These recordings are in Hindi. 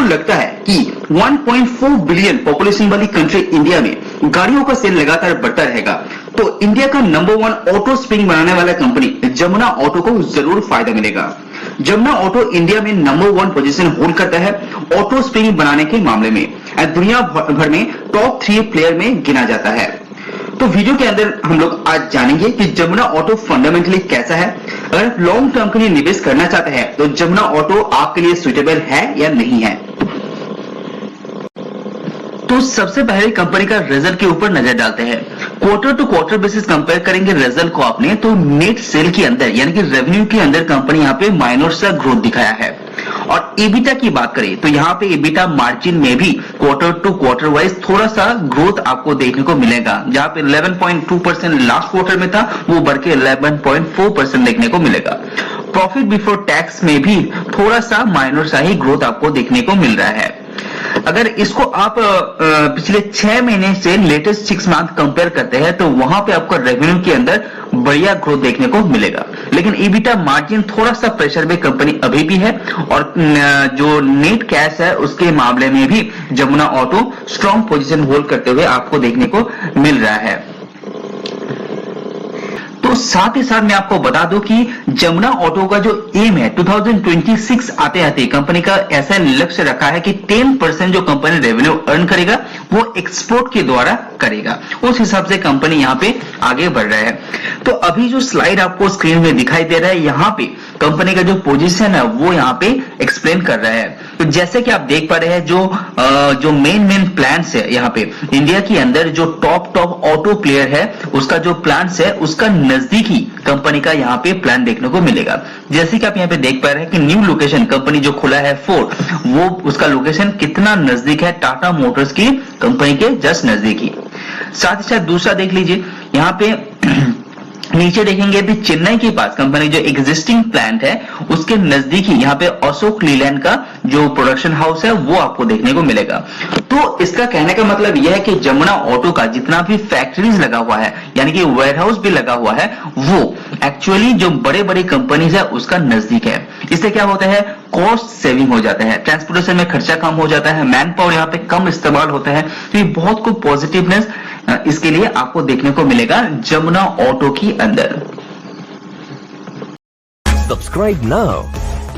लगता है कि 1.4 बिलियन पॉपुलेशन वाली कंट्री इंडिया में गाड़ियों का सेल लगातार बढ़ता रहेगा, तो इंडिया का नंबर 1 ऑटो स्प्रिंग बनाने वाला कंपनी जमुना ऑटो को जरूर फायदा मिलेगा। जमुना ऑटो इंडिया में नंबर 1 पोजीशन होल्ड करता है ऑटो स्प्रिंग बनाने के मामले में, दुनिया भर में टॉप 3 प्लेयर में गिना जाता है। तो वीडियो के अंदर हम लोग आज जानेंगे कि जमुना ऑटो फंडामेंटली कैसा है। अगर आप लॉन्ग टर्म के लिए निवेश करना चाहते हैं तो जमुना ऑटो आपके लिए सुटेबल है या नहीं है। तो सबसे पहले कंपनी का रिजल्ट के ऊपर नजर डालते हैं। Quarter to quarter basis compare करेंगे रिजल्ट को आपने, तो नेट सेल के अंदर यानी कि रेवेन्यू के अंदर कंपनी यहाँ पे माइनर सा ग्रोथ दिखाया है। और एबिटा की बात करें तो यहाँ पे एबिटा मार्जिन में भी क्वार्टर टू क्वार्टर वाइज थोड़ा सा ग्रोथ आपको देखने को मिलेगा। जहां पे 11.2% लास्ट क्वार्टर में था, वो बढ़ के 11.4% देखने को मिलेगा। प्रॉफिट बिफोर टैक्स में भी थोड़ा सा माइनर सा ही ग्रोथ आपको देखने को मिल रहा है। अगर इसको आप पिछले 6 महीने से लेटेस्ट 6 मंथ कंपेयर करते हैं तो वहां पे आपको रेवेन्यू के अंदर बढ़िया ग्रोथ देखने को मिलेगा। लेकिन ईबिटा मार्जिन थोड़ा सा प्रेशर में कंपनी अभी भी है, और जो नेट कैश है उसके मामले में भी Jamuna auto strong position hold करते हुए आपको देखने को मिल रहा है। तो साथ ही साथ मैं आपको बता दूं कि जमुना ऑटो का जो एम है 2026 आते आते कंपनी का ऐसा लक्ष्य रखा है कि 10% जो कंपनी रेवेन्यू अर्न करेगा वो एक्सपोर्ट के द्वारा करेगा। उस हिसाब से कंपनी यहाँ पे आगे बढ़ रहा है। तो अभी जो स्लाइड आपको स्क्रीन में दिखाई दे रहा है, यहाँ पे कंपनी का जो पोजीशन है वो यहाँ पे एक्सप्लेन कर रहा है। तो जैसे कि आप देख पा रहे हैं जो मेन प्लान्स है यहाँ पे इंडिया के अंदर जो टॉप ऑटो प्लेयर है उसका जो प्लान्स है उसका नजदीकी कंपनी का यहाँ पे प्लान देखने को मिलेगा। जैसे कि आप यहाँ पे देख पा रहे हैं कि न्यू लोकेशन कंपनी जो खुला है फोर्ड, वो उसका लोकेशन कितना नजदीक है टाटा मोटर्स की कंपनी के जस्ट नजदीकी। साथ ही साथ दूसरा देख लीजिए, यहाँ पे नीचे देखेंगे भी चेन्नई के पास कंपनी जो एग्जिस्टिंग प्लांट है उसके नजदीक ही यहाँ पे अशोक लीलैंड का जो प्रोडक्शन हाउस है वो आपको देखने को मिलेगा। तो इसका कहने का मतलब यह है कि जमुना ऑटो का जितना भी फैक्ट्रीज लगा हुआ है यानी कि वेयरहाउस भी लगा हुआ है वो एक्चुअली जो बड़े बड़े कंपनीज है उसका नजदीक है। इससे क्या होता है, कॉस्ट सेविंग हो जाता है, ट्रांसपोर्टेशन में खर्चा कम हो जाता है, मैन पावर यहाँ पे कम इस्तेमाल होता है। तो ये बहुत कुछ पॉजिटिवनेस इसके लिए आपको देखने को मिलेगा जमुना ऑटो की अंदर। Subscribe now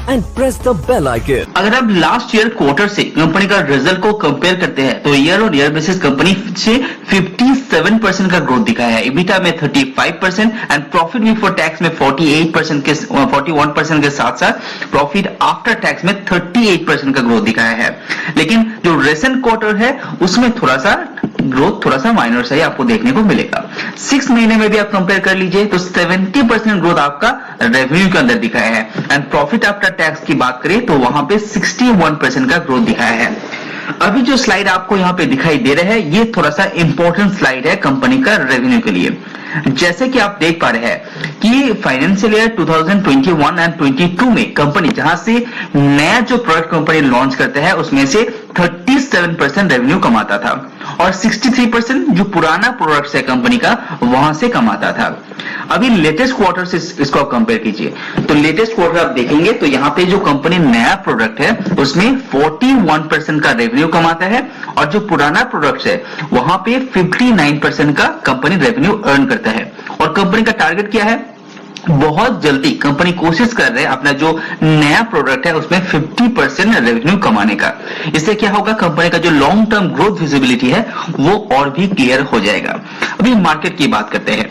and press the bell icon. अगर आप लास्ट ईयर क्वार्टर से कंपनी का रिजल्ट को कंपेयर करते हैं तो ईयर और ईयर बेसिस कंपनी से 57% का ग्रोथ दिखाया है। इबिटा में 35% एंड प्रॉफिट बिफोर टैक्स में 41% के साथ साथ प्रॉफिट आफ्टर टैक्स में 38% का ग्रोथ दिखाया है। लेकिन जो रिसेंट क्वार्टर है उसमें थोड़ा सा माइनर सा ही आपको देखने को मिलेगा। 6 महीने में भी आप कंपेयर कर लीजिए तो 70% ग्रोथ आपका रेवेन्यू के अंदर दिखाया है एंड प्रॉफिट आफ्टर टैक्स की बात करें तो वहां पे 61% का ग्रोथ दिखाया है। अभी जो स्लाइड आपको यहाँ पे दिखाई दे रहा है ये थोड़ा सा इंपॉर्टेंट स्लाइड है कंपनी का रेवेन्यू के लिए। जैसे कि आप देख पा रहे हैं कि फाइनेंशियल ईयर 2021 एंड 22 में कंपनी जहां से नया जो प्रोडक्ट कंपनी लॉन्च करता है उसमें से 37% रेवेन्यू कमाता था और 63% जो पुराना प्रोडक्ट है कंपनी का वहां से कमाता था। अभी लेटेस्ट क्वार्टर से इसको कंपेयर कीजिए तो लेटेस्ट क्वार्टर आप देखेंगे तो यहाँ पे जो कंपनी नया प्रोडक्ट है उसमें 41% का रेवेन्यू कमाता है और जो पुराना प्रोडक्ट है वहां पे 59% का कंपनी रेवेन्यू अर्न करता है। और कंपनी का टारगेट क्या है, बहुत जल्दी कंपनी कोशिश कर रहे हैं अपना जो नया प्रोडक्ट है उसमें 50% रेवेन्यू कमाने का। इससे क्या होगा, कंपनी का जो लॉन्ग टर्म ग्रोथ विजिबिलिटी है वो और भी क्लियर हो जाएगा। अभी मार्केट की बात करते हैं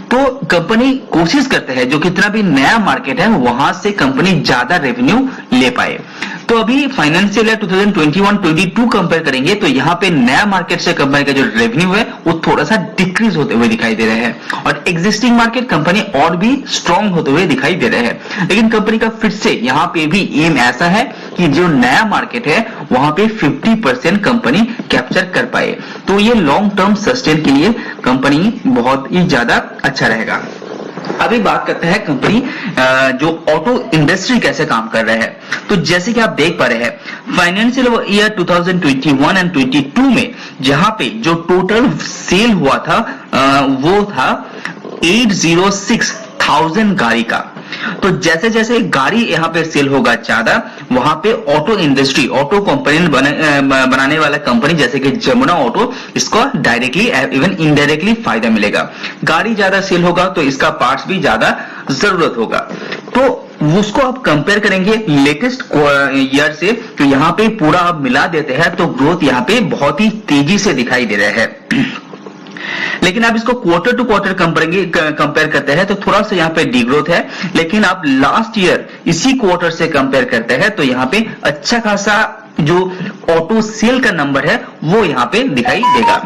तो कंपनी कोशिश करते हैं जो कितना भी नया मार्केट है वहां से कंपनी ज्यादा रेवेन्यू ले पाए। तो अभी फाइनेंशियल ईयर 2021-22 कंपेयर करेंगे तो यहाँ पे नया मार्केट से कंपनी का जो रेवेन्यू है वो थोड़ा सा डिक्रीज होते हुए दिखाई दे रहे हैं और एग्जिस्टिंग मार्केट कंपनी और भी स्ट्रॉन्ग होते हुए दिखाई दे रहे हैं। लेकिन कंपनी का फिर से यहाँ पे भी एम ऐसा है कि जो नया मार्केट है वहां पे 50% कंपनी कैप्चर कर पाए। तो ये लॉन्ग टर्म सस्टेन के लिए कंपनी बहुत ही ज्यादा अच्छा रहेगा। अभी बात करते हैं कंपनी जो ऑटो इंडस्ट्री कैसे काम कर रहा है। तो जैसे कि आप देख पा रहे हैं फाइनेंशियल ईयर 2021 एंड 22 में जहां पे जो टोटल सेल हुआ था वो था 806,000 गाड़ी का। तो जैसे जैसे गाड़ी यहाँ पे सेल होगा ज्यादा, वहां पे ऑटो इंडस्ट्री, ऑटो कंपोनेंट बनाने वाला कंपनी जैसे कि जमुना ऑटो, इसको डायरेक्टली इवन इनडायरेक्टली फायदा मिलेगा। गाड़ी ज्यादा सेल होगा तो इसका पार्ट्स भी ज्यादा जरूरत होगा। तो उसको आप कंपेयर करेंगे लेटेस्ट ईयर से, तो यहाँ पे पूरा आप मिला देते हैं तो ग्रोथ यहाँ पे बहुत ही तेजी से दिखाई दे रहा है। लेकिन आप इसको क्वार्टर टू क्वार्टर कंपेयर करते हैं तो थोड़ा सा यहाँ पे डिग्रोथ है, लेकिन आप लास्ट ईयर इसी क्वार्टर से कंपेयर करते हैं तो यहाँ पे अच्छा खासा जो ऑटो सेल का नंबर है वो यहाँ पे दिखाई देगा।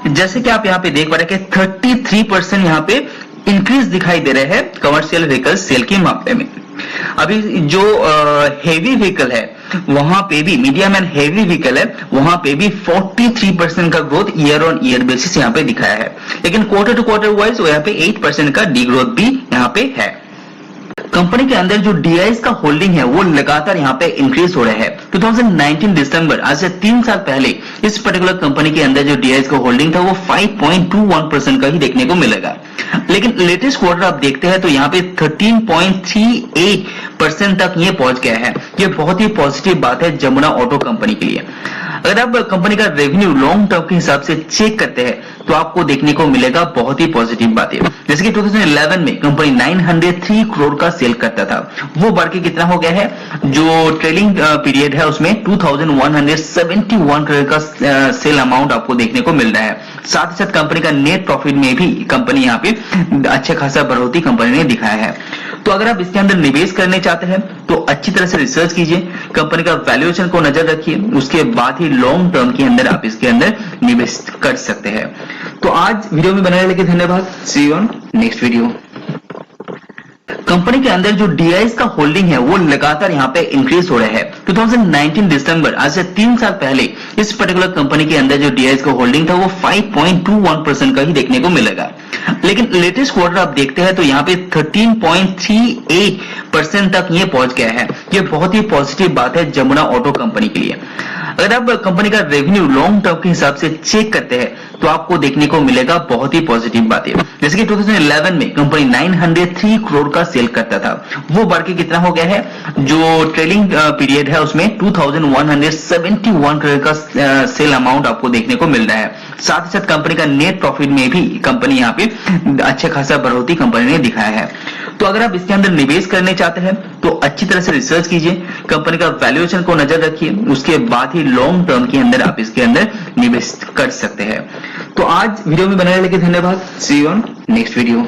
जैसे कि आप यहाँ पे देख पा रहे हैं कि 33% यहाँ पे इंक्रीज दिखाई दे रहे हैं कमर्शियल व्हीकल सेल के मामले में। अभी जो हेवी व्हीकल है वहां पे भी, मीडियम एंड हेवी व्हीकल है वहां पे भी 43% का growth year on year basis यहाँ पे दिखाया है। लेकिन क्वार्टर टू क्वार्टर वाइज यहाँ पे 8% का डिग्रोथ भी यहाँ पे है। कंपनी के अंदर जो डीआईएस का होल्डिंग है वो लगातार यहाँ पे इंक्रीज हो रहा है। 2019 दिसंबर, आज से 3 साल पहले इस पर्टिकुलर कंपनी के अंदर जो डीआईएस का होल्डिंग था वो 5.21% का ही देखने को मिलेगा। लेकिन लेटेस्ट क्वार्टर आप देखते हैं तो यहाँ पे 13.38% तक ये पहुंच गया है। ये बहुत ही पॉजिटिव बात है जमुना ऑटो कंपनी के लिए। अगर आप कंपनी का रेवेन्यू लॉन्ग टर्म के हिसाब से चेक करते हैं तो आपको देखने को मिलेगा बहुत ही पॉजिटिव बातें। जैसे कि 2011 में कंपनी 903 करोड़ का सेल करता था, वो बढ़ के कितना हो गया है, जो ट्रेलिंग पीरियड है उसमें 2171 करोड़ का सेल अमाउंट आपको देखने को मिल रहा है। साथ ही साथ कंपनी का नेट प्रॉफिट में भी कंपनी यहाँ पे अच्छा खासा बढ़ोतरी कंपनी ने दिखाया है। तो अगर आप इसके अंदर निवेश करने चाहते हैं तो अच्छी तरह से रिसर्च कीजिए, कंपनी का वैल्यूएशन को नजर रखिए, उसके बाद ही लॉन्ग टर्म के अंदर आप इसके अंदर निवेश कर सकते हैं। तो आज वीडियो में बने रहने के लिए धन्यवाद। See you on next video. Company के अंदर जो डीआईएस का होल्डिंग है वो लगातार यहाँ पे इंक्रीज हो रहा है। 2019 दिसंबर, आज से 3 साल पहले इस पर्टिकुलर कंपनी के अंदर जो डीआईएस का होल्डिंग था वो 5.21% का ही देखने को मिलेगा। लेकिन लेटेस्ट क्वार्टर आप देखते हैं तो यहाँ पे 13.38% तक ये पहुंच गया है। ये बहुत ही पॉजिटिव बात है जमुना ऑटो कंपनी के लिए। अगर आप कंपनी का रेवेन्यू लॉन्ग टर्म के हिसाब से चेक करते हैं तो आपको देखने को मिलेगा बहुत ही पॉजिटिव बातें। जैसे कि 2011 में कंपनी 903 करोड़ का सेल करता था, वो बढ़ के कितना हो गया है, जो ट्रेलिंग पीरियड है उसमें 2171 करोड़ का सेल अमाउंट आपको देखने को मिल रहा है। साथ ही साथ कंपनी का नेट प्रॉफिट में भी कंपनी यहाँ पे अच्छा खासा बढ़ोतरी कंपनी ने दिखाया है। तो अगर आप इसके अंदर निवेश करने चाहते हैं तो अच्छी तरह से रिसर्च कीजिए, कंपनी का वैल्यूएशन को नजर रखिए, उसके बाद ही लॉन्ग टर्म के अंदर आप इसके अंदर निवेश कर सकते हैं। तो आज वीडियो में बने रहने के लिए धन्यवाद। See you on next video.